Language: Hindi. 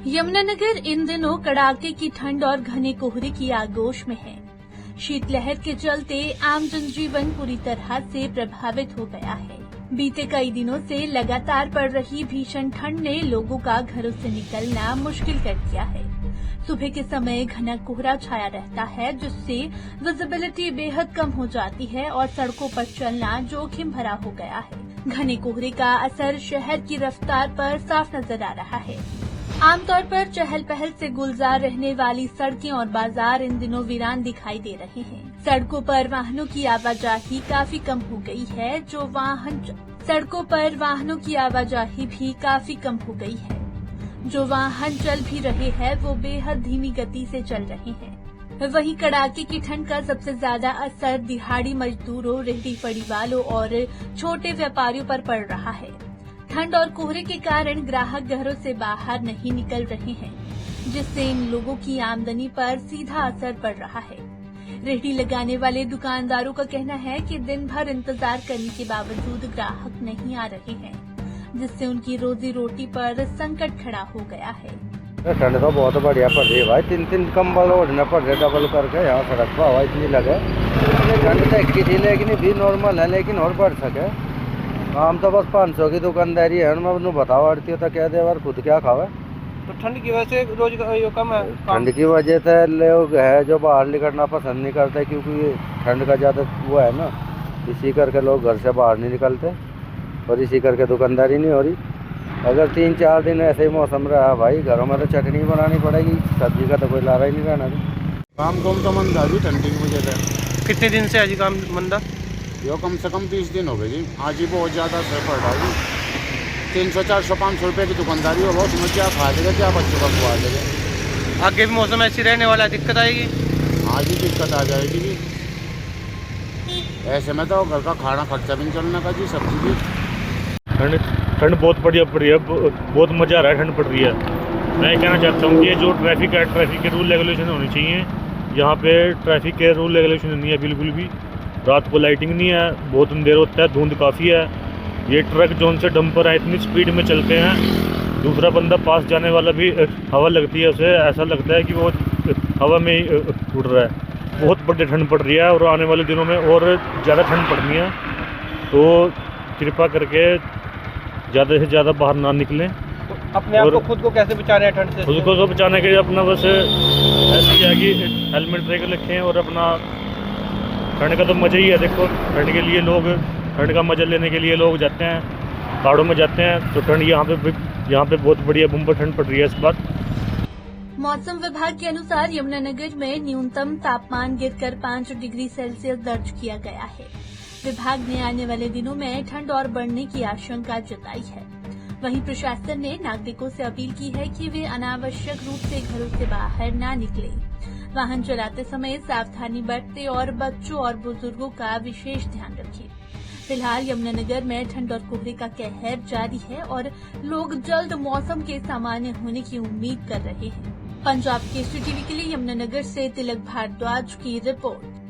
यमुनानगर इन दिनों कड़ाके की ठंड और घने कोहरे की आगोश में है। शीतलहर के चलते आम जनजीवन पूरी तरह से प्रभावित हो गया है। बीते कई दिनों से लगातार पड़ रही भीषण ठंड ने लोगों का घरों से निकलना मुश्किल कर दिया है। सुबह के समय घना कोहरा छाया रहता है, जिससे विजिबिलिटी बेहद कम हो जाती है और सड़कों पर चलना जोखिम भरा हो गया है। घने कोहरे का असर शहर की रफ्तार पर साफ नजर आ रहा है। आमतौर पर चहल पहल से गुलजार रहने वाली सड़कें और बाजार इन दिनों वीरान दिखाई दे रहे हैं। सड़कों पर वाहनों की आवाजाही काफी कम हो गई है। सड़कों पर वाहनों की आवाजाही भी काफी कम हो गई है। जो वाहन चल भी रहे हैं वो बेहद धीमी गति से चल रहे हैं। वहीं कड़ाके की ठंड का सबसे ज्यादा असर दिहाड़ी मजदूरों, रेहड़ी फड़ी वालों और छोटे व्यापारियों पर पड़ रहा है। ठंड और कोहरे के कारण ग्राहक घरों से बाहर नहीं निकल रहे हैं, जिससे इन लोगों की आमदनी पर सीधा असर पड़ रहा है। रेहड़ी लगाने वाले दुकानदारों का कहना है कि दिन भर इंतजार करने के बावजूद ग्राहक नहीं आ रहे हैं, जिससे उनकी रोजी रोटी पर संकट खड़ा हो गया है। ठंड तो बहुत बढ़िया पड़ रही है भाई, 3 कंबल ओढ़ने पड़ रहे डबल करके। यहाँ सड़क पर हवा इतनी लगे, ठंड तो एक थी लेकिन भी नॉर्मल है, लेकिन और बढ़ सके। काम तो बस 500 की दुकानदारी है। मैं बताओ आड़ती तो क्या दे, खुद क्या खावे। तो ठंड की वजह से रोज कम है। ठंड की वजह से लोग है जो बाहर निकलना पसंद नहीं करते, क्योंकि ठंड का ज़्यादा वो है ना, इसी करके लोग घर से बाहर नहीं निकलते और इसी करके दुकानदारी नहीं हो रही। अगर 3-4 दिन ऐसे ही मौसम रहा भाई, घरों में तो चटनी बनानी पड़ेगी, सब्जी का तो कोई लारा ही नहीं रहना। काम तो मंदा जी ठंडी की वजह से। कितने दिन से आज काम मंदा? यो कम से कम 20 दिन हो गए जी। आज ही बहुत ज़्यादा असर पड़ रहा है जी। 300, 400, 500 रुपये की दुकानदारी हो, बहुत समझ क्या खा देगा, क्या बच्चों का खुआ देगा। आगे भी मौसम ऐसी रहने वाला है, दिक्कत आएगी। आज ही दिक्कत आ जाएगी जी। ऐसे में तो घर का खाना खर्चा भी नहीं चलने का जी, सब्जी भी। ठंड बहुत बढ़िया पड़ी है, बहुत मज़ा आ रहा है। ठंड पड़ रही है। मैं कहना चाहता हूँ कि जो ट्रैफिक है, ट्रैफिक के रूल रेगुलेशन होने चाहिए। यहाँ पे ट्रैफिक के रूल रेगुलेशन नहीं है बिल्कुल भी। रात को लाइटिंग नहीं है, बहुत अंधेर होता है, धुंध काफ़ी है। ये ट्रक जोन से डंपर है, इतनी स्पीड में चलते हैं, दूसरा बंदा पास जाने वाला भी हवा लगती है उसे, ऐसा लगता है कि वो हवा में ही उड़ रहा है। बहुत बड़ी ठंड पड़ रही है और आने वाले दिनों में और ज़्यादा ठंड पड़नी है, तो कृपा करके ज़्यादा से ज़्यादा बाहर ना निकलें। तो अपने आप को, खुद को कैसे बचा रहे हैं ठंड से? खुद को तो बचाने के लिए अपना बस ऐसे ही है कि हेलमेट लेकर रखें और अपना ठंड का तो मज़ा ही है। देखो, ठंड के लिए लोग, ठंड का मज़ा लेने के लिए लोग जाते हैं, पहाड़ों में जाते हैं, तो ठंड यहाँ पे बहुत बढ़िया बम्पर ठंड पड़ रही है इस बार। मौसम विभाग के अनुसार यमुनानगर में न्यूनतम तापमान गिरकर 5 डिग्री सेल्सियस दर्ज किया गया है। विभाग ने आने वाले दिनों में ठंड और बढ़ने की आशंका जताई है। वहीं प्रशासन ने नागरिकों से अपील की है कि वे अनावश्यक रूप से घरों से बाहर न निकलें। वाहन चलाते समय सावधानी बरतें और बच्चों और बुजुर्गों का विशेष ध्यान रखें। फिलहाल यमुनानगर में ठंड और कोहरे का कहर जारी है और लोग जल्द मौसम के सामान्य होने की उम्मीद कर रहे हैं। पंजाब केसरी टीवी के लिए यमुनानगर से तिलक भारद्वाज की रिपोर्ट।